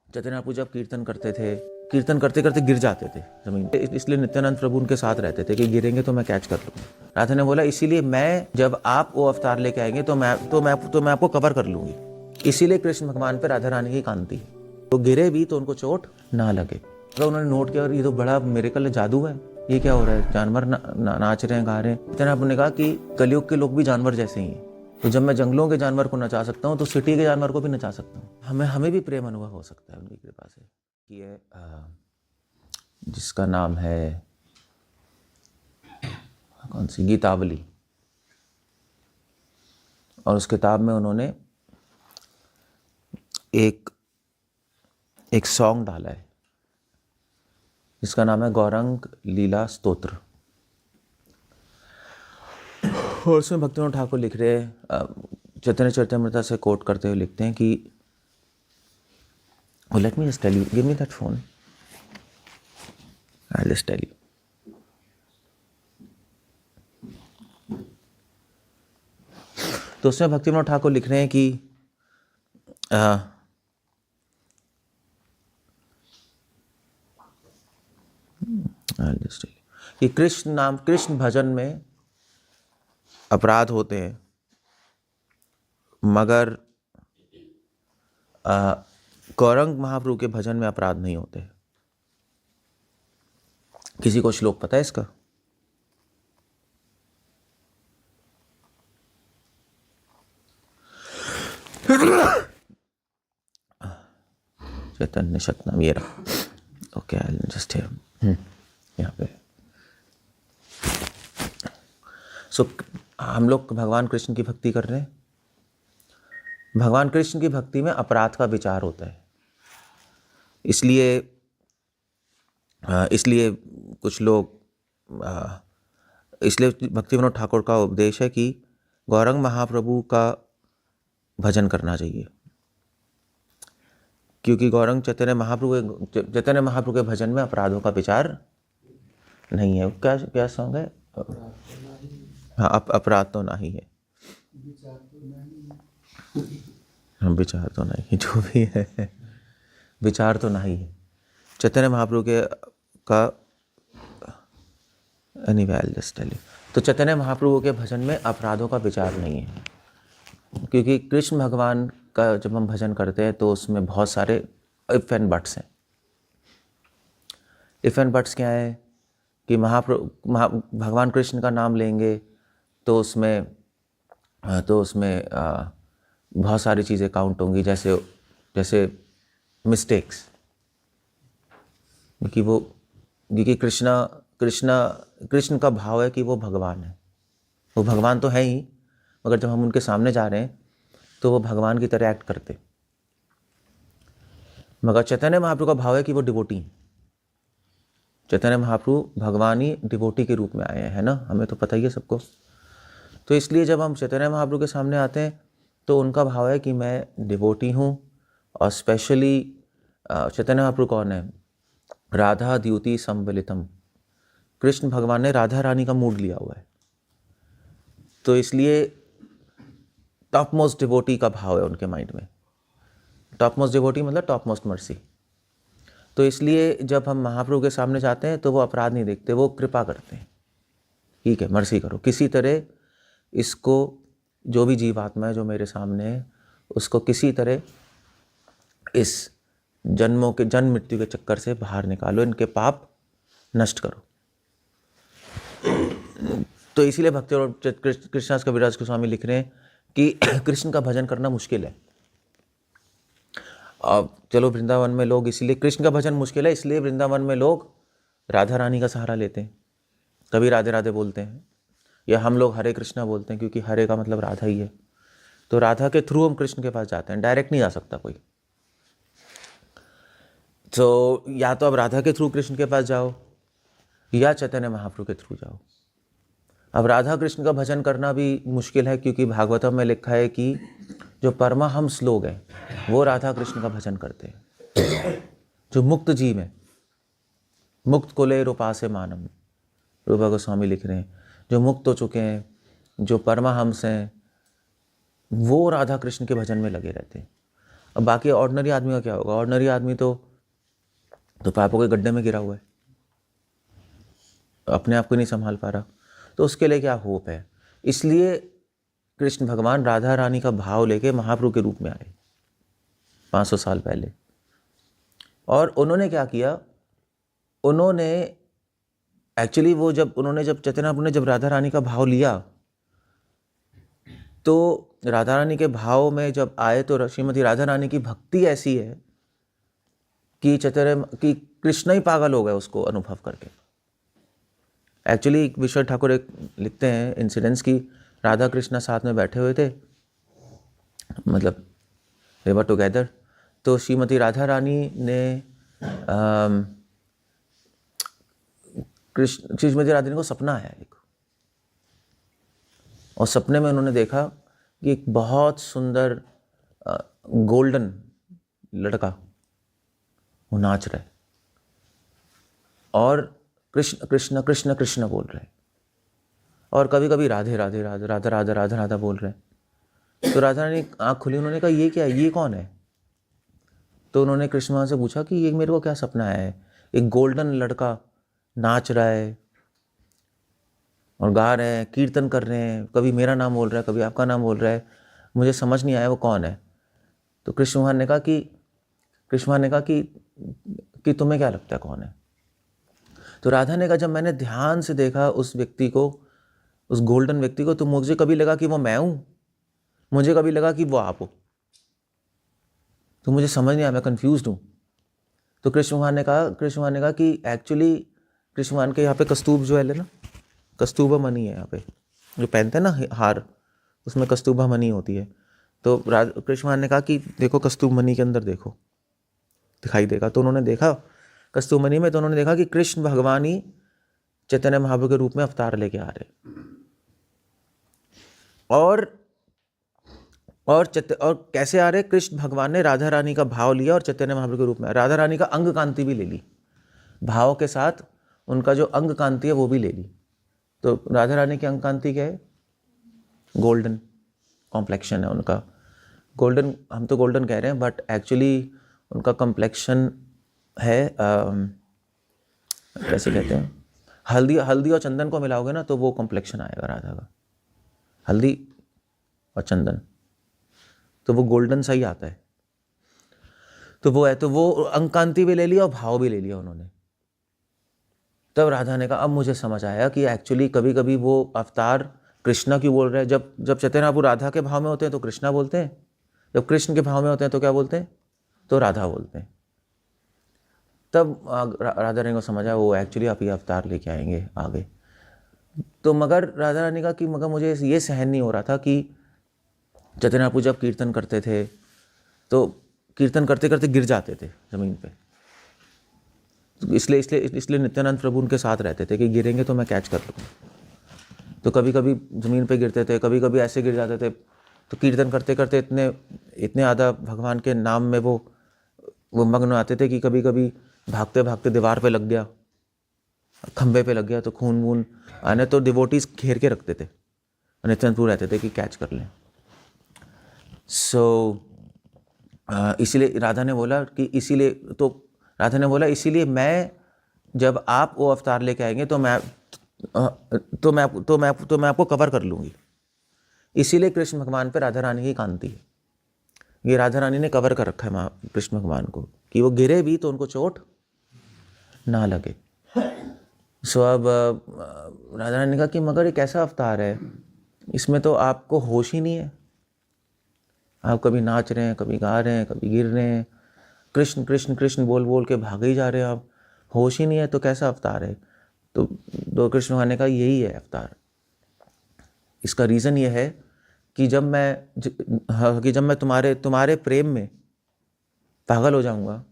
चैतन्य महाप्रभु जब कीर्तन करते थे, कीर्तन करते करते गिर जाते थे जमीन पे, इसलिए नित्यानंद प्रभु उनके साथ रहते थे कि गिरेंगे तो मैं कैच कर लूँगा। राधा ने बोला इसीलिए मैं जब आप वो अवतार लेके आएंगे तो मैं आपको कवर कर लूँगी। इसीलिए कृष्ण भगवान पे राधा रानी की कांति, तो गिरे भी तो उनको चोट ना लगे। तो उन्होंने नोट किया और ये तो बड़ा मिरेकल जादू है, ये क्या हो रहा है, जानवर नाच रहे हैं, गा रहे हैं। चैतन्य महाप्रभु ने कहा कि कलयुग के लोग भी जानवर जैसे ही हैं, तो जब मैं जंगलों के जानवर को नचा सकता हूँ तो सिटी के जानवर को भी नचा सकता हूँ। हमें भी प्रेम अनुभव हो सकता है उनकी कृपा से। ये जिसका नाम है कौन सी, गीतावली, और उस किताब में उन्होंने एक सॉन्ग डाला है जिसका नाम है गौरंग लीला स्तोत्र। और उसमें भक्तिविनोद ठाकुर लिख रहे हैं, चैतन्य चरितामृत से कोट करते हुए लिखते हैं कि let me just tell you, give me that phone, I will just tell you. तो उसमें भक्तिविनोद ठाकुर लिख रहे हैं कि कि कृष्ण भजन में अपराध होते हैं, मगर गौरंग महाप्रभु के भजन में अपराध नहीं होते। किसी को श्लोक पता है इसका? चैतन्य शतनाम, ये रहा। Okay, I will just here यहाँ पे। सो हम लोग भगवान कृष्ण की भक्ति कर रहे हैं। भगवान कृष्ण की भक्ति में अपराध का विचार होता है, इसलिए कुछ लोग, इसलिए भक्तिविनोद ठाकुर का उपदेश है कि गौरंग महाप्रभु का भजन करना चाहिए, क्योंकि गौरंग चैतन्य महाप्रभु के भजन में अपराधों का विचार नहीं है। क्या सॉन्ग है? हाँ, अपराध तो नहीं है, विचार तो नहीं, जो भी है विचार तो नहीं है चैतन्य महाप्रभु के का। Anyway, I will just tell you. तो चैतन्य महाप्रभु के भजन में अपराधों का विचार नहीं है, क्योंकि कृष्ण भगवान का जब हम भजन करते हैं तो उसमें बहुत सारे इफ एंड बट्स हैं। इफ एंड बट्स क्या है कि भगवान कृष्ण का नाम लेंगे तो उसमें बहुत सारी चीज़ें काउंट होंगी, जैसे मिस्टेक्स, क्योंकि कृष्ण का भाव है कि वो भगवान है। वो भगवान तो है ही, मगर जब हम उनके सामने जा रहे हैं तो वो भगवान की तरह एक्ट करते। मगर चैतन्य महाप्रभु का भाव है कि वो डिवोटी हैं। चैतन्य महाप्रभु भगवान ही डिवोटी के रूप में आए हैं, है ना, हमें तो पता ही है सबको। तो इसलिए जब हम चैतन्य महाप्रभु के सामने आते हैं तो उनका भाव है कि मैं डिवोटी हूँ। और स्पेशली चैतन्य महाप्रभु कौन है? राधा द्युति संवलितम, कृष्ण भगवान ने राधा रानी का मूड लिया हुआ है, तो इसलिए टॉप मोस्ट डिवोटी का भाव है उनके माइंड में। टॉप मोस्ट डिवोटी मतलब टॉप मोस्ट मर्सी। तो इसलिए जब हम महाप्रभु के सामने जाते हैं तो वो अपराध नहीं देखते, वो कृपा करते हैं, ठीक है, मर्सी करो, किसी तरह इसको, जो भी जीवात्मा है जो मेरे सामने है, उसको किसी तरह इस जन्म मृत्यु के चक्कर से बाहर निकालो, इनके पाप नष्ट करो। तो इसीलिए भक्ति और कृष्णदास कबीरदास गोस्वामी लिख रहे हैं कि कृष्ण का भजन करना मुश्किल है। अब चलो वृंदावन में लोग, इसलिए कृष्ण का भजन मुश्किल है, इसलिए वृंदावन में लोग राधा रानी का सहारा लेते हैं, कभी राधे राधे बोलते हैं, या हम लोग हरे कृष्णा बोलते हैं, क्योंकि हरे का मतलब राधा ही है। तो राधा के थ्रू हम कृष्ण के पास जाते हैं, डायरेक्ट नहीं जा सकता कोई। तो या तो अब राधा के थ्रू कृष्ण के पास जाओ या चैतन्य महाप्रभु के थ्रू जाओ। अब राधा कृष्ण का भजन करना भी मुश्किल है, क्योंकि भागवतम में लिखा है कि जो परमहंस लोग हैं वो राधा कृष्ण का भजन करते हैं। जो मुक्त जीव है, मुक्त कुले रूपासे मानम, रूपा गोस्वामी लिख रहे हैं, जो मुक्त हो चुके हैं, जो परमहंस हैं, वो राधा कृष्ण के भजन में लगे रहते हैं। अब बाकी ऑर्डिनरी आदमी का क्या होगा? ऑर्डिनरी आदमी तो पापों के गड्ढे में गिरा हुआ है, अपने आप को नहीं संभाल पा रहा, तो उसके लिए क्या होप है? इसलिए कृष्ण भगवान राधा रानी का भाव लेके महाप्रभु के रूप में आए 500 साल पहले। और उन्होंने क्या किया? उन्होंने एक्चुअली वो जब चैतन्य महाप्रभु ने जब राधा रानी का भाव लिया, तो राधा रानी के भाव में जब आए तो श्रीमती राधा रानी की भक्ति ऐसी है कि कि कृष्ण ही पागल हो गए उसको अनुभव करके। एक्चुअली विश्व ठाकुर एक लिखते हैं इंसिडेंट्स की, राधा कृष्ण साथ में बैठे हुए थे, मतलब दे वर टुगेदर। तो श्रीमती राधा रानी ने श्रीमती राधा रानी को सपना आया एक, और सपने में उन्होंने देखा कि एक बहुत सुंदर गोल्डन लड़का वो नाच रहा है और कृष्ण कृष्ण कृष्ण कृष्ण बोल रहे हैं, और कभी कभी राधे राधे राधे राधा राधा राधा राधा बोल रहे हैं। तो राधा रानी आँख खुली, उन्होंने कहा ये क्या है, ये कौन है? तो उन्होंने कृष्ण भगवान से पूछा कि ये मेरे को क्या सपना आया है, एक गोल्डन लड़का नाच रहा है और गा रहे हैं, कीर्तन कर रहे हैं, कभी मेरा नाम बोल रहा है, कभी आपका नाम बोल रहा है, मुझे समझ नहीं आया वो कौन है। तो कृष्ण भगवान ने कहा कि तुम्हें क्या लगता है कौन है? तो राधा ने कहा जब मैंने ध्यान से देखा उस व्यक्ति को, उस गोल्डन व्यक्ति को, तो मुझे कभी लगा कि वो मैं हूँ, मुझे कभी लगा कि वो आप हो, तो मुझे समझ नहीं आया, मैं कंफ्यूज्ड हूँ। तो कृष्ण भगवान ने कहा कि एक्चुअली कृष्ण भगवान के यहाँ पे कस्तूब जो है ना, कस्तूबा मणि है यहाँ पे जो पहनते हैं ना हार, उसमें कस्तूबा मणि होती है। तो कृष्ण भगवान ने कहा कि देखो कस्तूब मणि के अंदर देखो, दिखाई देगा। तो उन्होंने देखा कस्तूब मणि में, तो उन्होंने देखा कि कृष्ण भगवान ही चैतन्य महाप्रभु के रूप में अवतार लेके आ रहे, और कैसे आ रहे? कृष्ण भगवान ने राधा रानी का भाव लिया और चैतन्य महाप्रभु के रूप में, राधा रानी का अंग कांति भी ले ली, भाव के साथ उनका जो अंग कांति है वो भी ले ली। तो राधा रानी की अंग कांति क्या है? गोल्डन कॉम्प्लेक्शन है उनका, गोल्डन, हम तो गोल्डन कह रहे हैं बट एक्चुअली उनका कॉम्प्लेक्शन है कैसे कहते हैं, हल्दी और चंदन को मिलाओगे ना तो वो कॉम्प्लेक्शन आएगा राधा का, हल्दी और चंदन, तो वो गोल्डन सा ही आता है। तो वो है, तो वो अंग कांति भी ले लिया और भाव भी ले लिया उन्होंने। तब राधा ने कहा अब मुझे समझ आया कि एक्चुअली कभी कभी वो अवतार कृष्णा क्यों बोल रहे हैं। जब चैतन्य महाप्रभु राधा के भाव में होते हैं तो कृष्णा बोलते हैं, जब कृष्ण के भाव में होते हैं तो क्या बोलते हैं? तो राधा बोलते हैं। तब राधा रानी को समझा वो एक्चुअली आप ये अवतार लेके आएंगे आगे। तो मगर राधा रानी का कि मगर मुझे ये सहन नहीं हो रहा था कि चैतन्य महाप्रभु जब कीर्तन करते थे तो कीर्तन करते करते गिर जाते थे ज़मीन पे, तो इसलिए नित्यानंद प्रभु उनके साथ रहते थे कि गिरेंगे तो मैं कैच कर लूँगा। तो कभी कभी ज़मीन पे गिरते थे, कभी कभी ऐसे गिर जाते थे। तो कीर्तन करते करते इतने ज़्यादा भगवान के नाम में वो मग्न आते थे कि कभी कभी भागते भागते दीवार पे लग गया, खंबे पे लग गया, तो खून वून आने, तो डिवोटीज घेर के रखते थे, नित्यानंद प्रभु रहते थे कि कैच कर लें। इसीलिए राधा ने बोला इसीलिए मैं जब आप वो अवतार लेके आएंगे तो मैं आपको कवर कर लूँगी। इसीलिए कृष्ण भगवान पे राधा रानी की कांति है, ये राधा रानी ने कवर कर रखा है कृष्ण भगवान को कि वो गिरे भी तो उनको चोट ना लगे। अब राधा रानी ने कहा कि मगर ये कैसा अवतार है, इसमें तो आपको होश ही नहीं है, आप कभी नाच रहे हैं, कभी गा रहे हैं, कभी गिर रहे हैं, कृष्ण कृष्ण कृष्ण बोल बोल के भागे ही जा रहे हैं, आप होश ही नहीं है, तो कैसा अवतार है? तो कृष्ण भगवान ने कहा यही है अवतार। इसका रीज़न ये है कि जब मैं तुम्हारे प्रेम में पागल हो जाऊंगा,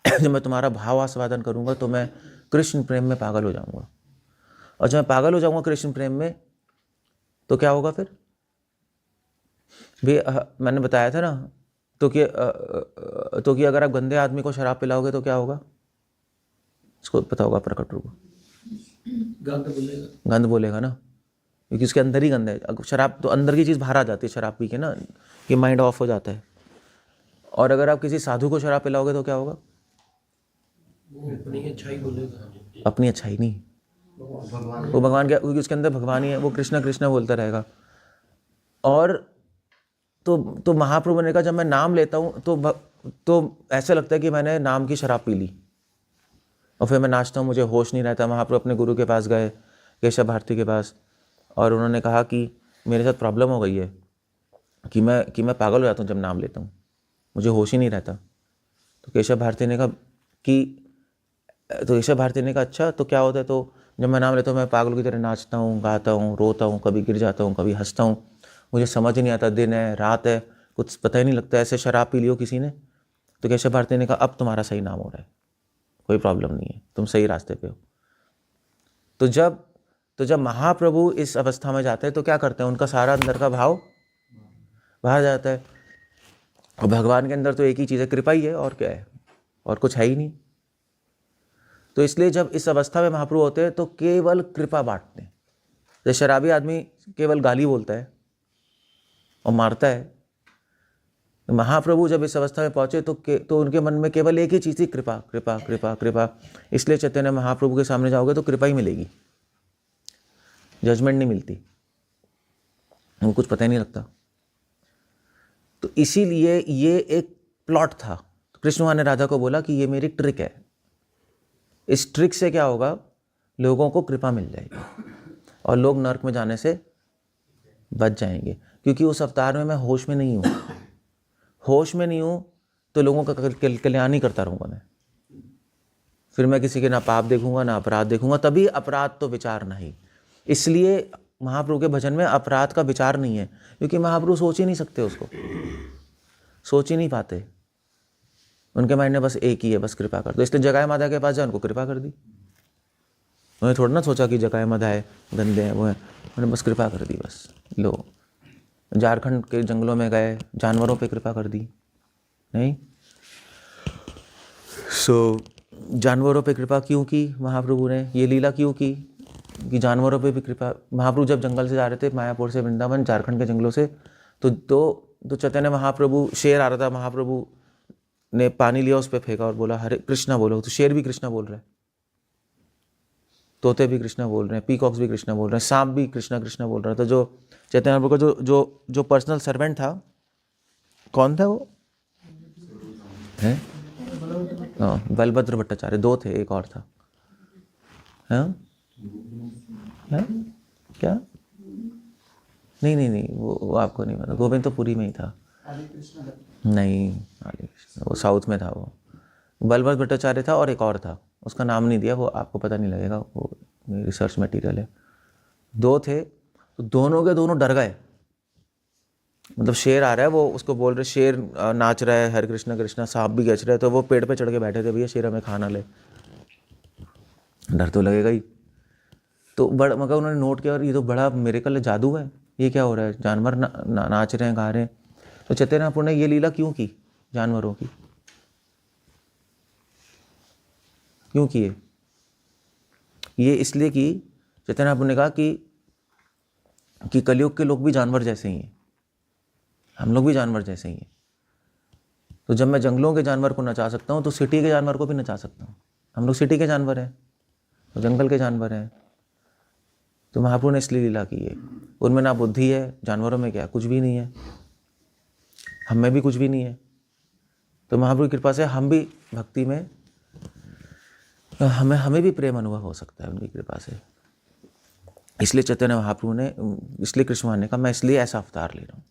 जब मैं तुम्हारा भाव आस्वादन करूंगा तो मैं कृष्ण प्रेम में पागल हो जाऊंगा, और जब मैं पागल हो जाऊंगा कृष्ण प्रेम में तो क्या होगा फिर? भी मैंने बताया था ना, तो कि अगर आप गंदे आदमी को शराब पिलाओगे तो क्या होगा? इसको पता होगा प्रकट रूप, गंद बोलेगा ना, क्योंकि उसके अंदर ही गंद है। शराब तो अंदर की चीज़ बाहर आ जाती है शराब पी के ना, कि माइंड ऑफ हो जाता है। और अगर आप किसी साधु को शराब पिलाओगे तो क्या होगा? अपनी अच्छाई बोलेगा, अपनी अच्छाई नहीं, वो भगवान क्या, क्योंकि उसके अंदर भगवान ही है, वो कृष्णा कृष्णा बोलता रहेगा। और तो महाप्रभु ने कहा जब मैं नाम लेता हूँ तो ऐसा लगता है कि मैंने नाम की शराब पी ली, और फिर मैं नाचता हूँ, मुझे होश नहीं रहता। महाप्रभु अपने गुरु के पास गए, केशव भारती के पास, और उन्होंने कहा कि मेरे साथ प्रॉब्लम हो गई है कि मैं पागल हो जाता हूँ जब नाम लेता हूँ, मुझे होश ही नहीं रहता। तो केशव भारती ने कहा अच्छा तो क्या होता है? तो जब मैं नाम लेता हूँ मैं पागल की तरह नाचता हूँ, गाता हूँ, रोता हूँ, कभी गिर जाता हूँ, कभी हंसता हूँ, मुझे समझ ही नहीं आता, दिन है रात है कुछ पता ही नहीं लगता, ऐसे शराब पी लियो किसी ने। तो केशव भारती ने कहा अब तुम्हारा सही नाम हो रहा है, कोई प्रॉब्लम नहीं है, तुम सही रास्ते पे हो। तो जब महाप्रभु इस अवस्था में जाते हैं तो क्या करते हैं? उनका सारा अंदर का भाव बाहर जाता है। और भगवान के अंदर तो एक ही चीज़ है, कृपा ही है, और क्या है? और कुछ है ही नहीं। तो इसलिए जब इस अवस्था में महाप्रभु होते हैं तो केवल कृपा बांटते हैं। जैसे शराबी आदमी केवल गाली बोलता है और मारता है, तो महाप्रभु जब इस अवस्था में पहुंचे तो उनके मन में केवल एक ही चीज़ थी, कृपा कृपा कृपा कृपा। इसलिए चैतन्य महाप्रभु के सामने जाओगे तो कृपा ही मिलेगी, जजमेंट नहीं मिलती, उनको कुछ पता ही नहीं लगता। तो इसीलिए ये एक प्लॉट था। तो कृष्ण भगवान ने राधा को बोला कि ये मेरी ट्रिक है, इस ट्रिक से क्या होगा, लोगों को कृपा मिल जाएगी और लोग नरक में जाने से बच जाएंगे। क्योंकि उस अवतार में मैं होश में नहीं हूँ, होश में नहीं हूँ तो लोगों का कल्याण ही करता रहूँगा मैं। फिर मैं किसी के ना पाप देखूंगा ना अपराध देखूंगा, तभी अपराध तो विचार नहीं। इसलिए महाप्रभु के भजन में अपराध का विचार नहीं है, क्योंकि महाप्रभु सोच ही नहीं सकते, उसको सोच ही नहीं पाते। उनके माइंड में बस एक ही है, बस कृपा कर दो। इसलिए जगाए माधा के पास जाए, उनको कृपा कर दी। उन्होंने थोड़ा ना सोचा कि जगाए माधा है, गंदे हैं, वो है, उन्होंने बस कृपा कर दी, बस लो। झारखंड के जंगलों में गए, जानवरों पे कृपा कर दी? नहीं। जानवरों पे कृपा क्यों की महाप्रभु ने? ये लीला क्यों की कि जानवरों पे भी कृपा? महाप्रभु जब जंगल से जा रहे थे, मायापुर से वृंदावन, झारखंड के जंगलों से, तो चैतन्य महाप्रभु, शेर आ रहा था, महाप्रभु ने पानी लिया, उस पर फेंका और बोला हरे कृष्णा बोलो। तो शेर भी कृष्णा बोल रहे हैं, तोते भी कृष्णा बोल रहे हैं, पीकॉक्स भी कृष्णा बोल रहे हैं, सांप भी कृष्णा कृष्णा बोल रहा था। जो चैतन्य महाप्रभु का जो पर्सनल सर्वेंट था, कौन था वो? है बलभद्र भट्टाचार्य। दो थे, एक और था। हाँ क्या? नहीं, वो आपको नहीं पता। गोविंद तो पुरी में ही था। नहीं, आदि कृष्ण वो साउथ में था। वो बलभद्र भट्टाचार्य था और एक और था, उसका नाम नहीं दिया, वो आपको पता नहीं लगेगा, वो रिसर्च मटेरियल है। दो थे, तो दोनों के दोनों डर गए। मतलब शेर आ रहा है, वो उसको बोल रहे, शेर नाच रहा है हरे कृष्णा कृष्णा, सांप भी गच रहा है, तो वो पेड़ पे चढ़ के बैठे थे, भैया शेर हमें खाना ले। डर तो लगेगा ही। तो मगर उन्होंने नोट किया, और ये तो बड़ा मिरेकल है, जादू है, ये क्या हो रहा है? जानवर नाच रहे हैं, गा रहे हैं। तो चैतन्य महाप्रभु ने ये लीला क्यों की जानवरों की? क्यों किए? ये इसलिए कि चैतन्य महाप्रभु ने कहा कि कलयुग के लोग भी जानवर जैसे ही हैं, हम लोग भी जानवर जैसे ही हैं। तो जब मैं जंगलों के जानवर को नचा सकता हूँ तो सिटी के जानवर को भी नचा सकता हूँ। हम लोग सिटी के जानवर हैं, तो जंगल के जानवर हैं। तो महाप्रभु ने इसलिए लीला की है। उनमें ना बुद्धि है, जानवरों में क्या, कुछ भी नहीं है, हम में भी कुछ भी नहीं है। तो महाप्रभु की कृपा से हम भी भक्ति में, हमें भी प्रेम अनुभव हो सकता है उनकी कृपा से। इसलिए चैतन्य महाप्रभु ने, इसलिए कृष्ण भगवान ने कहा मैं इसलिए ऐसा अवतार ले रहा हूँ।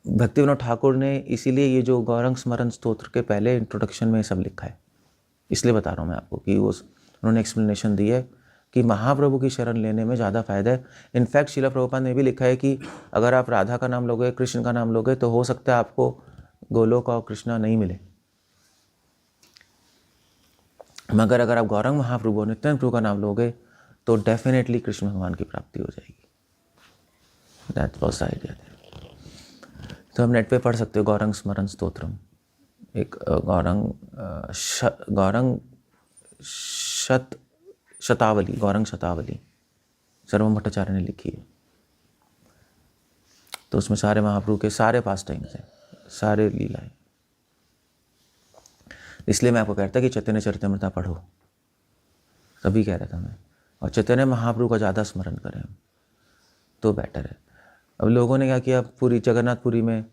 भक्ति विनोद ठाकुर ने इसीलिए ये जो गौरंग स्मरण स्तोत्र के पहले इंट्रोडक्शन में सब लिखा है, इसलिए बता रहा हूँ मैं आपको कि उन्होंने एक्सप्लेनेशन दी है कि महाप्रभु की शरण लेने में ज़्यादा फायदा है। इनफैक्ट शिला प्रभुपाद ने भी लिखा है कि अगर आप राधा का नाम लोगे, कृष्ण का नाम लोगे, तो हो सकता है आपको गोलोक और कृष्णा नहीं मिले, मगर अगर आप गौरंग महाप्रभु और नित्यानंद प्रभु का नाम लोगे तो डेफिनेटली कृष्ण भगवान की प्राप्ति हो जाएगी। That was the idea. तो हम नेट पे पढ़ सकते हो गौरंग स्मरण स्तोत्रम, एक गौरंग शतावली, गौरंग शतावली सर्वम भट्टाचार्य ने लिखी है। तो उसमें सारे महाप्रभु के सारे पास टाइम्स हैं, सारे लीलाएं। इसलिए मैं आपको कहता कि चैतन्य चरितमृता पढ़ो, तभी कह रहा था मैं। और चैतन्य महाप्रभु का ज़्यादा स्मरण करें हम तो बेटर है। अब लोगों ने क्या किया, पूरी जगन्नाथपुरी में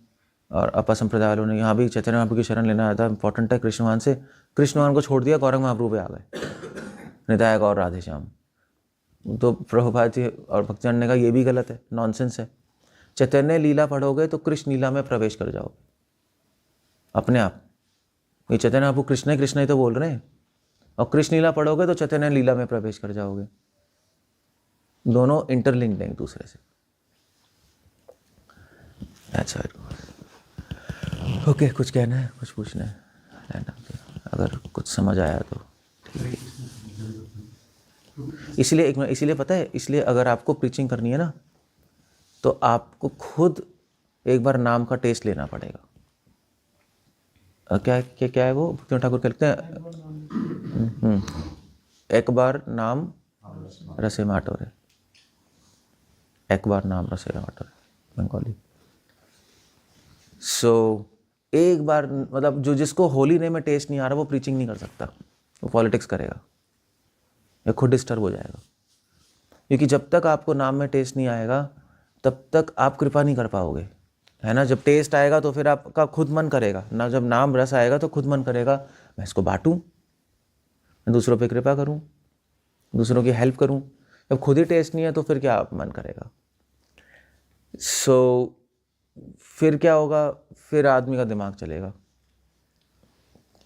और अपा संप्रदाय वालों ने यहाँ भी चैतन्य महाप्रभु की शरण लेना था, इंपॉर्टेंट है कृष्णवान से, कृष्णवान को छोड़ दिया, गौरंग महाप्रभु पे आ गए, निताय गौर राधे श्याम। तो प्रभुपाद जी और भक्तजन ने कहा ये भी गलत है, नॉनसेंस है। चैतन्य लीला पढ़ोगे तो कृष्ण लीला में प्रवेश कर जाओगे अपने आप। ये चैतन्य महाप्रभु कृष्ण ही तो बोल रहे हैं, और कृष्ण लीला पढ़ोगे तो चैतन्य लीला में प्रवेश कर जाओगे। दोनों इंटरलिंक्ड हैं एक दूसरे से। अच्छा ओके, कुछ कहना है, कुछ पूछना है, अगर कुछ समझ आया तो ठीक है। इसलिए पता है, इसलिए अगर आपको प्रीचिंग करनी है ना, तो आपको खुद एक बार नाम का टेस्ट लेना पड़ेगा। क्या है वो भक्ति ठाकुर कहते हैं, एक बार नाम रसे माटोरे, एक बार नाम रसे माटोरे, बंगाली। एक बार, मतलब जो जिसको होली नेम में टेस्ट नहीं आ रहा वो प्रीचिंग नहीं कर सकता, वो पॉलिटिक्स करेगा या खुद डिस्टर्ब हो जाएगा। क्योंकि जब तक आपको नाम में टेस्ट नहीं आएगा तब तक आप कृपा नहीं कर पाओगे, है ना। जब टेस्ट आएगा तो फिर आपका खुद मन करेगा ना, जब नाम रस आएगा तो खुद मन करेगा मैं इसको बांटूं, मैं दूसरों पे कृपा करूं, दूसरों की हेल्प करूं। जब खुद ही टेस्ट नहीं है तो फिर क्या मन करेगा। फिर क्या होगा, फिर आदमी का दिमाग चलेगा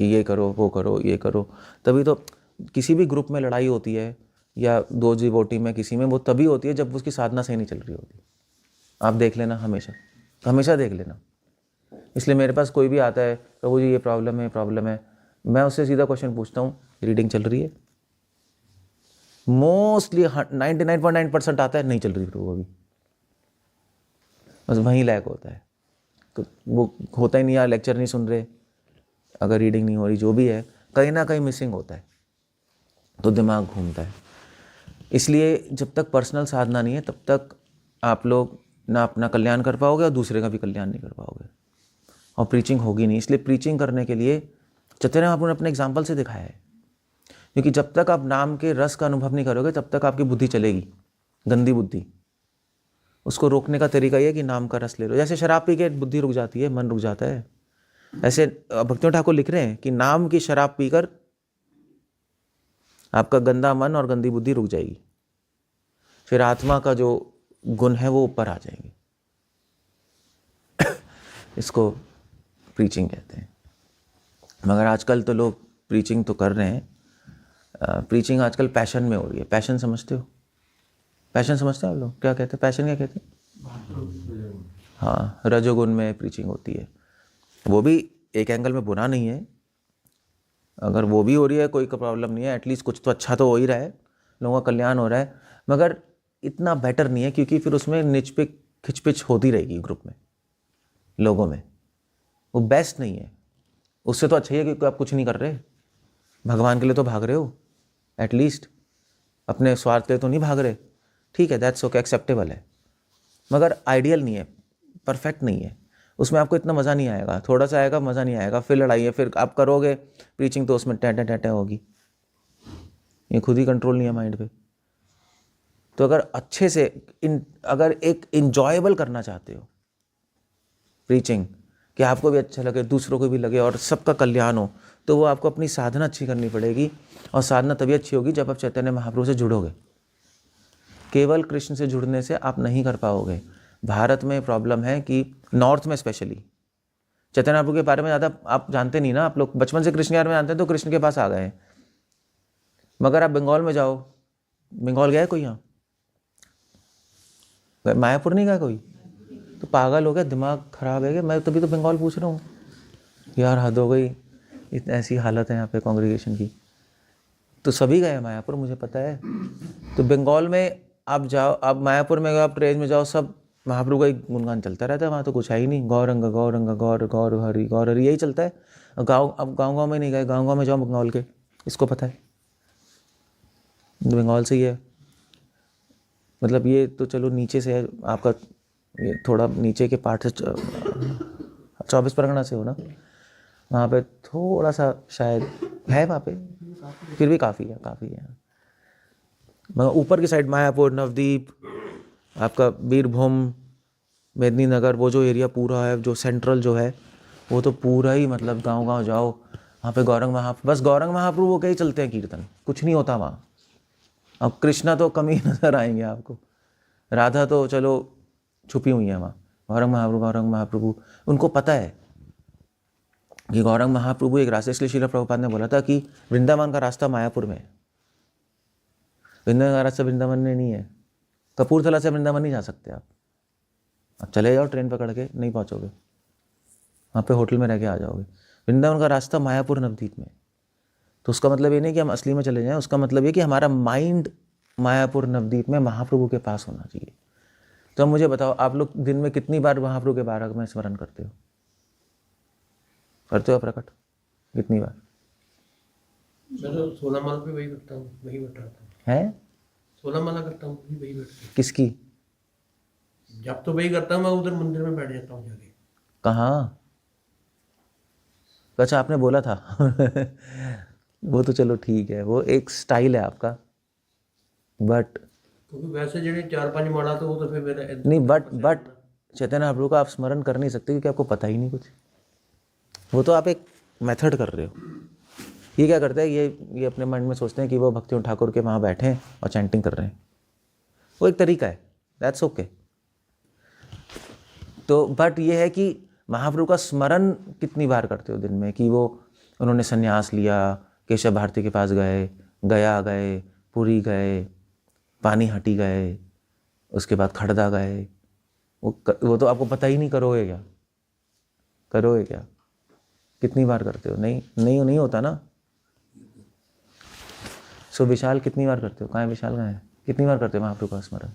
कि ये करो वो करो ये करो। तभी तो किसी भी ग्रुप में लड़ाई होती है या दो डिवोटी में किसी में, वो तभी होती है जब उसकी साधना सही नहीं चल रही होती। आप देख लेना, हमेशा देख लेना। इसलिए मेरे पास कोई भी आता है, प्रभु जी ये प्रॉब्लम है, मैं उससे सीधा क्वेश्चन पूछता हूँ, रीडिंग चल रही है? मोस्टली 99.9% आता है नहीं चल रही प्रभु अभी, बस वहीं लैक होता है। तो वो होता ही नहीं, यार लेक्चर नहीं सुन रहे, अगर रीडिंग नहीं हो रही, जो भी है कहीं ना कहीं मिसिंग होता है, तो दिमाग घूमता है। इसलिए जब तक पर्सनल साधना नहीं है तब तक आप लोग ना अपना कल्याण कर पाओगे और दूसरे का भी कल्याण नहीं कर पाओगे, और प्रीचिंग होगी नहीं। इसलिए प्रीचिंग करने के लिए चैतन्य महाप्रभु ने अपने एग्जाम्पल से दिखाया है। क्योंकि जब तक आप नाम के रस का अनुभव नहीं करोगे तब तक आपकी बुद्धि चलेगी, गंदी बुद्धि। उसको रोकने का तरीका ये है कि नाम का रस ले लो। जैसे शराब पी के बुद्धि रुक जाती है, मन रुक जाता है, ऐसे भक्ति ठाकुर लिख रहे हैं कि नाम की शराब पीकर आपका गंदा मन और गंदी बुद्धि रुक जाएगी, फिर आत्मा का जो गुण है वो ऊपर आ जाएंगे। इसको प्रीचिंग कहते हैं। मगर आजकल तो लोग प्रीचिंग तो कर रहे हैं, प्रीचिंग आजकल पैशन में हो रही है। पैशन समझते हो? पैशन समझते हैं आप लोग? क्या कहते हैं पैशन, क्या कहते हैं? हाँ, रजोगुण में प्रीचिंग होती है। वो भी एक एंगल में बुरा नहीं है, अगर वो भी हो रही है कोई प्रॉब्लम नहीं है, एटलीस्ट कुछ तो अच्छा तो हो ही रहा है, लोगों का कल्याण हो रहा है। मगर इतना बेटर नहीं है, क्योंकि फिर उसमें निचपिच खिचपिच होती रहेगी ग्रुप में, लोगों में। वो बेस्ट नहीं है। उससे तो अच्छा ही है क्योंकि आप कुछ नहीं कर रहे, भगवान के लिए तो भाग रहे हो, एटलीस्ट अपने स्वार्थ के लिए तो नहीं भाग रहे। ठीक है, दैट्स ओके, एक्सेप्टेबल है। मगर आइडियल नहीं है, परफेक्ट नहीं है। उसमें आपको इतना मज़ा नहीं आएगा, थोड़ा सा आएगा, मज़ा नहीं आएगा, फिर लड़ाई है, फिर आप करोगे प्रीचिंग तो उसमें टैटे टैटे होगी। ये खुद ही कंट्रोल नहीं है माइंड पे। तो अगर अच्छे से अगर एक इंजॉयबल करना चाहते हो प्रीचिंग, कि आपको भी अच्छा लगे, दूसरों को भी लगे और सबका कल्याण हो, तो वो आपको अपनी साधना अच्छी करनी पड़ेगी। और साधना तभी अच्छी होगी जब आप चैतन्य महाप्रभु से जुड़ोगे। केवल कृष्ण से जुड़ने से आप नहीं कर पाओगे। भारत में प्रॉब्लम है कि नॉर्थ में स्पेशली चैतन्य महाप्रभु के बारे में ज़्यादा आप जानते नहीं ना। आप लोग बचपन से कृष्ण के बारे में जानते हैं तो कृष्ण के पास आ गए हैं। मगर आप बंगाल में जाओ, बंगाल गया है कोई? यहाँ मायापुर नहीं गया कोई? तो पागल हो गया, दिमाग खराब है क्या? मैं तभी तो बंगाल पूछ रहा हूँ यार, हद हो गई, इतनी ऐसी हालत है यहाँ पे कांग्रेगेशन की। तो सभी गए मायापुर, मुझे पता है। तो बंगाल में आप जाओ, आप मायापुर में आप ट्रेन में जाओ, सब महाप्रभु का ही गुणगान चलता रहता है। वहाँ तो कुछ है ही नहीं, गौरंग गौरंग गौर गौर हरि गौर हरि, यही चलता है। अब गाँव में नहीं गए, गाँव में जाओ बंगाल के, इसको पता है, बंगाल से ही है। मतलब ये तो चलो नीचे से है आपका ये थोड़ा नीचे के पार्ट से 24 परगना से हो ना, वहाँ पे थोड़ा सा शायद है वहाँ पे, फिर भी काफ़ी है। मगर ऊपर की साइड मायापुर, नवदीप, आपका बीरभूम, मेदिनीनगर, वो जो एरिया पूरा है, जो सेंट्रल जो है, वो तो पूरा ही मतलब गांव जाओ, वहाँ पे बस गौरंग महाप्रभु के ही चलते हैं कीर्तन, कुछ नहीं होता वहाँ। अब कृष्णा तो कम ही नज़र आएंगे आपको, राधा तो चलो छुपी हुई है वहाँ। गौरंग महाप्रभु उनको पता है कि गौरंग महाप्रभु एक रास्ते, इसलिए श्रील प्रभुपाद ने बोला था कि वृंदावन का रास्ता मायापुर में है, वृंदावन का रास्ता वृंदावन में नहीं है। कपूरथला से वृंदावन नहीं जा सकते आप चले जाओ ट्रेन पकड़ के, नहीं पहुँचोगे, वहाँ पे होटल में रह के आ जाओगे। वृंदावन का रास्ता मायापुर नवदीप में। तो उसका मतलब ये नहीं कि हम असली में चले जाएं, उसका मतलब ये कि हमारा माइंड मायापुर नवदीप में महाप्रभु के पास होना चाहिए। तो अब मुझे बताओ, आप लोग दिन में कितनी बार महाप्रभु के बारे में स्मरण करते हो प्रकट? कितनी बार? मैं तो 16 माला पे वही करता हूँ, वही बैठा हूँ। है 16 माला करता हूँ, वही बैठता हूँ। किसकी? जब तो वही करता हूँ, मैं उधर मंदिर में बैठ जाता हूँ जाके। कहाँ? अच्छा, आपने बोला था वो तो चलो ठीक है, वो एक स्टाइल है आपका, बट क्योंकि वैसे जो 4-5 माला तो वो तो फिर मेरा नहीं, बट चैतन्य महाप्रभु का आप स्मरण कर नहीं सकते क्योंकि आपको पता ही नहीं कुछ। वो तो आप एक मेथड कर रहे हो। ये क्या करते हैं, ये अपने मन में सोचते हैं कि वो भक्तियों ठाकुर के वहाँ बैठे हैं और चैंटिंग कर रहे हैं, वो एक तरीका है, दैट्स ओके। तो बट ये है कि महाप्रभु का स्मरण कितनी बार करते हो दिन में, कि वो उन्होंने संन्यास लिया, केशव भारती के पास गए, गया गए, पुरी गए, पानीहाटी गए, उसके बाद खड़दा गए, वो तो आपको पता ही नहीं, करोगे क्या? कितनी बार करते हो? नहीं होता ना। सो विशाल कितनी बार करते हो? कहाँ है विशाल, कहाँ है? कितनी बार करते हो महाप्रभु का स्मरण?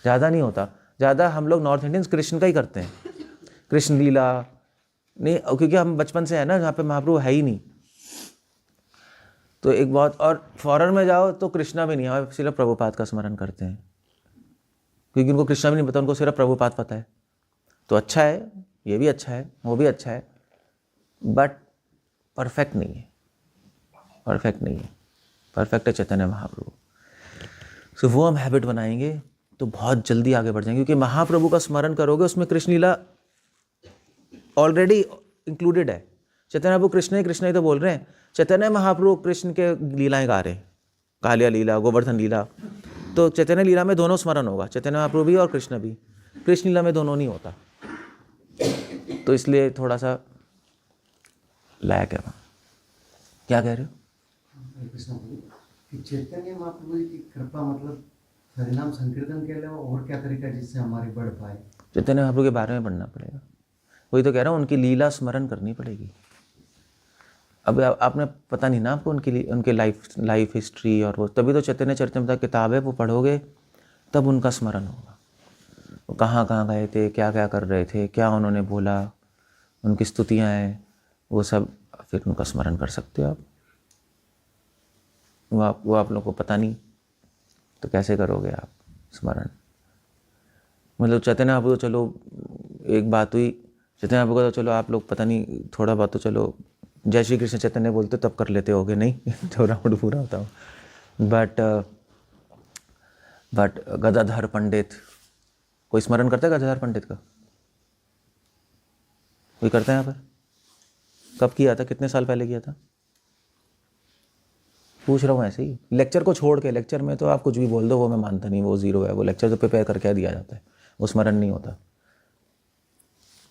ज़्यादा नहीं होता। ज़्यादा हम लोग नॉर्थ इंडियंस कृष्ण का ही करते हैं, कृष्ण लीला नहीं, क्योंकि हम बचपन से है ना जहाँ पे महाप्रभु है ही नहीं। तो एक बहुत, और फॉरेन में जाओ तो कृष्णा भी नहीं है, सिर्फ प्रभुपाद का स्मरण करते हैं, क्योंकि उनको कृष्णा भी नहीं पता, उनको सिर्फ प्रभुपाद पता है। तो अच्छा है, ये भी अच्छा है, वो भी अच्छा है, बट परफेक्ट नहीं है। परफेक्ट है चैतन्य महाप्रभु। सो वो हम हैबिट बनाएंगे तो बहुत जल्दी आगे बढ़ जाएंगे, क्योंकि महाप्रभु का स्मरण करोगे उसमें कृष्ण लीला ऑलरेडी इंक्लूडेड है। चैतन्य महाप्रभु कृष्ण ही तो बोल रहे हैं। चैतन्य महाप्रभु कृष्ण के लीलाएं गा रहे हैं, कालिया लीला, गोवर्धन लीला। तो चैतन्य लीला में दोनों स्मरण होगा, चैतन्य महाप्रभु भी और कृष्ण भी। कृष्ण लीला में दोनों नहीं होता, तो इसलिए थोड़ा सा लैक है। क्या कह रहे हो? चैतन्य महाप्रभु की कृपा मतलब हरिनाम संकीर्तन के अलावा और क्या तरीका जिससे हमारी बढ़ पाए? चैतन्य महाप्रभु के बारे में पढ़ना पड़ेगा, वही तो कह रहा हूँ, उनकी लीला स्मरण करनी पड़ेगी। अब आपने पता नहीं ना आपको उनके लाइफ हिस्ट्री और वो, तभी तो चैतन्य चरितमृत किताब है, वो पढ़ोगे तब उनका स्मरण होगा। वो कहाँ गए थे, क्या कर रहे थे, क्या उन्होंने बोला, उनकी स्तुतियाँ हैं, वो सब फिर उनका स्मरण कर सकते हो आप। वो आप लोगों को पता नहीं तो कैसे करोगे आप स्मरण? मतलब चैतन्य महाप्रभु, चलो एक बात हुई, चैतन्य महाप्रभु तो चलो आप लोग पता नहीं, थोड़ा बहुत तो चलो जय श्री कृष्ण चैतन्य बोलते तब कर लेते होगे, नहीं तो राउंड पूरा होता हूँ। बट गदाधर पंडित, कोई स्मरण करता है गदाधर पंडित का? कोई करता है यहाँ पर? कब किया था, कितने साल पहले किया था? पूछ रहा हूँ ऐसे ही, लेक्चर को छोड़ के। लेक्चर में तो आप कुछ भी बोल दो, वो मैं मानता नहीं, वो जीरो है। वो लेक्चर तो प्रिपेयर करके दिया जाता है, वो स्मरण नहीं होता।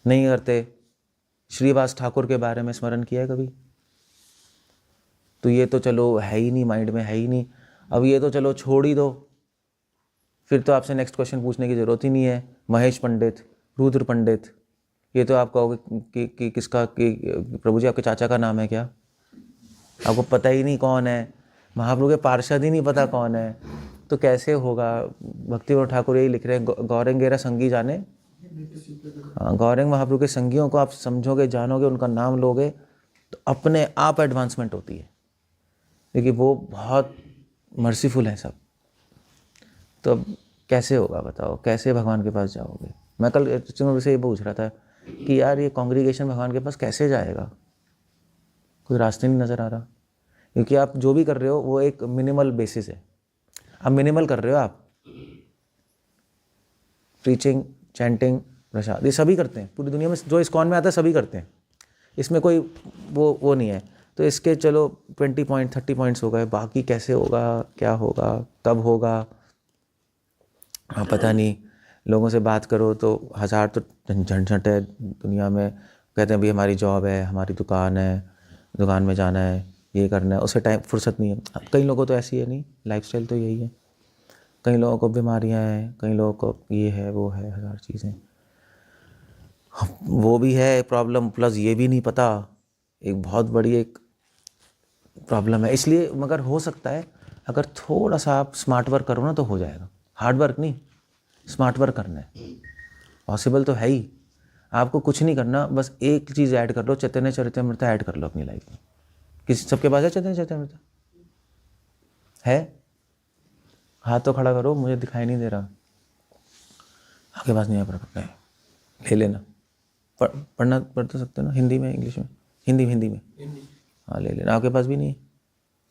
नहीं करते। श्रीवास ठाकुर के बारे में स्मरण किया है कभी? तो ये तो चलो है ही नहीं, माइंड में है ही नहीं। अब ये तो चलो छोड़ ही दो, फिर तो आपसे नेक्स्ट क्वेश्चन पूछने की ज़रूरत ही नहीं है। महेश पंडित, रुद्र पंडित, ये तो आप कहोगे कि किसका, कि प्रभु जी आपके चाचा का नाम है क्या? आपको पता ही नहीं कौन है, महाप्रभु के पार्षद ही नहीं पता कौन है, तो कैसे होगा? भक्तिविनोद ठाकुर यही लिख रहे हैं, गौरंगेरा संगी जाने। हाँ, गौरंग महाप्रभु के संगियों को आप समझोगे, जानोगे, उनका नाम लोगे तो अपने आप एडवांसमेंट होती है, क्योंकि वो बहुत मर्सीफुल है सब। तो कैसे होगा बताओ, कैसे भगवान के पास जाओगे? मैं कल चिन्मय से ये पूछ रहा था कि यार ये कॉन्ग्रीगेशन भगवान के पास कैसे जाएगा, कोई रास्ते नहीं नज़र आ रहा। क्योंकि आप जो भी कर रहे हो वो एक मिनिमल बेसिस है। आप मिनिमल कर रहे हो, आप प्रीचिंग, चैंटिंग, प्रसाद, ये सभी करते हैं पूरी दुनिया में, जो इस्कॉन में आता है सभी करते हैं, इसमें कोई वो नहीं है। तो इसके चलो 20 पॉइंट 30 पॉइंट्स हो गए, बाकी कैसे होगा, क्या होगा, कब होगा, हाँ पता नहीं। लोगों से बात करो तो हज़ार तो झंझट है दुनिया में, कहते हैं भाई हमारी जॉब है, हमारी दुकान है, दुकान में जाना है, ये करना है, उससे टाइम फुर्सत नहीं है। कई लोगों तो ऐसी है नहीं, लाइफस्टाइल तो यही है। कई लोगों को बीमारियां हैं, कई लोगों को ये है वो है, हज़ार चीज़ें, वो भी है प्रॉब्लम, प्लस ये भी नहीं पता, एक बहुत बड़ी एक प्रॉब्लम है। इसलिए मगर हो सकता है अगर थोड़ा सा आप स्मार्ट वर्क करो ना तो हो जाएगा। हार्ड वर्क नहीं, स्मार्ट वर्क करना है, पॉसिबल तो है ही। आपको कुछ नहीं करना, बस एक चीज़ ऐड कर लो, चैतन्य चरितमृत ऐड कर लो अपनी लाइफ में। किसी सबके पास है चैतन्य चरितमृत? है? हाथ तो खड़ा करो, मुझे दिखाई नहीं दे रहा। आपके पास नहीं है पर ले लेना। पढ़ना पढ़ तो सकते हो ना, हिंदी में, इंग्लिश में? हिंदी में हाँ ले लेना। आपके पास भी नहीं है,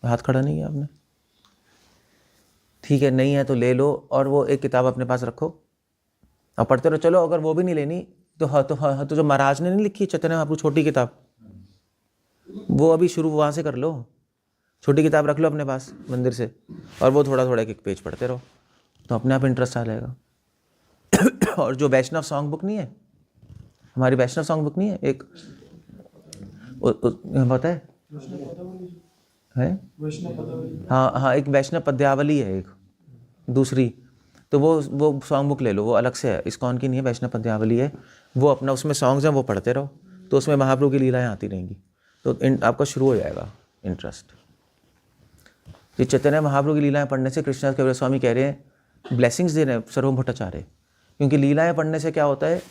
हाथ खड़ा नहीं किया आपने, ठीक है, नहीं है तो ले लो, और वो एक किताब अपने पास रखो और पढ़ते रहो। चलो अगर वो भी नहीं लेनी तो जो महाराज ने नहीं लिखी चैतन्य महाप्रभु छोटी किताब, वो अभी शुरू वहाँ से कर लो। छोटी किताब रख लो अपने पास मंदिर से, और वो थोड़ा थोड़ा एक पेज पढ़ते रहो, तो अपने आप इंटरेस्ट आ जाएगा। और जो वैष्णव सॉन्ग बुक नहीं है, हमारी वैष्णव सॉन्ग बुक नहीं है एक, पता है हाँ, एक वैष्णव पद्यावली है, एक दूसरी, तो वो सॉन्ग बुक ले लो, वो अलग से है, इस्कॉन की नहीं है, वैष्णव पद्यावली है वो। अपना उसमें सॉन्ग्स हैं, वो पढ़ते रहो, तो उसमें महाप्रभु की लीलाएं आती रहेंगी, तो आपका शुरू हो जाएगा इंटरेस्ट। ये चैतन्य महाप्रभु की लीलाएं पढ़ने से, कृष्णदास कविराज स्वामी कह रहे हैं, ब्लेसिंग्स दे रहे हैं सर्वभौम भट्टाचार्य, क्योंकि लीलाएं पढ़ने से क्या होता है,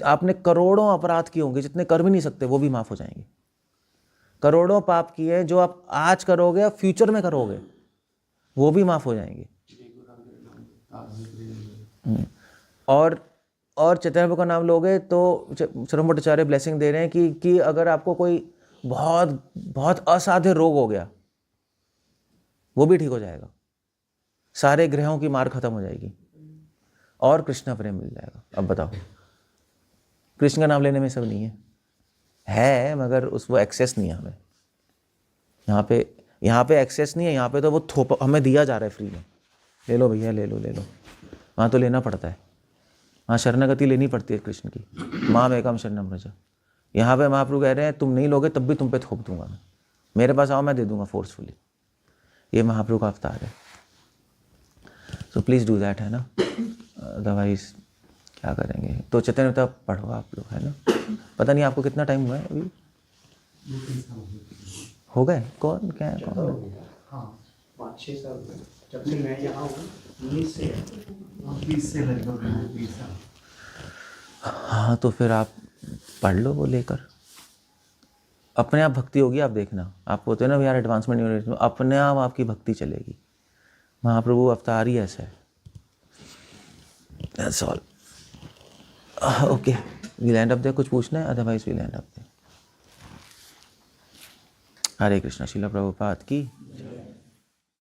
आपने करोड़ों अपराध किए होंगे, जितने कर भी नहीं सकते वो भी माफ़ हो जाएंगे। करोड़ों पाप किए जो आप आज करोगे या फ्यूचर में करोगे, वो भी माफ़ हो जाएंगे। और चैतन्य प्रभु का नाम लोगे तो सर्वभौम भट्टाचार्य ब्लेसिंग दे रहे हैं कि अगर आपको कोई बहुत बहुत असाध्य रोग हो गया, वो भी ठीक हो जाएगा, सारे ग्रहों की मार खत्म हो जाएगी, और कृष्ण प्रेम मिल जाएगा। अब बताओ, कृष्ण का नाम लेने में सब नहीं है मगर वो एक्सेस नहीं है हमें। यहाँ पे एक्सेस नहीं है, यहाँ पे तो वो हमें दिया जा रहा है फ्री में, ले लो भैया, ले लो। वहाँ तो लेना पड़ता है, वहाँ शरणागति लेनी पड़ती है कृष्ण की, माम एकम शरणम व्रज। यहाँ पे महाप्रभु कह रहे हैं तुम नहीं लोगे तब भी तुम पे थोप दूंगा मैं, मेरे पास आओ, मैं दे दूंगा फोर्सफुली। ये महाप्रभु का अवतार है। सो प्लीज़ डू दैट, है ना, अदरवाइज क्या करेंगे। तो चैतन्य पढ़ो आप लोग, है ना। पता नहीं आपको कितना टाइम हुआ है अभी, हो गए? कौन क्या है, कौन? हाँ 5-6 साल जब से मैं यहाँ हूँ, 19 से लगभग 20 साल। हाँ तो फिर आप पढ़ लो वो लेकर, अपने आप भक्ति होगी। आप देखना, आप होते हैं ना यार एडवांसमेंट, अपने आप आपकी भक्ति चलेगी। महाप्रभु अवतार ही ऐसा है। That's all. Okay, we'll end up there। कुछ पूछना है? Otherwise we'll end up there। हरे कृष्णा। श्रील प्रभुपाद की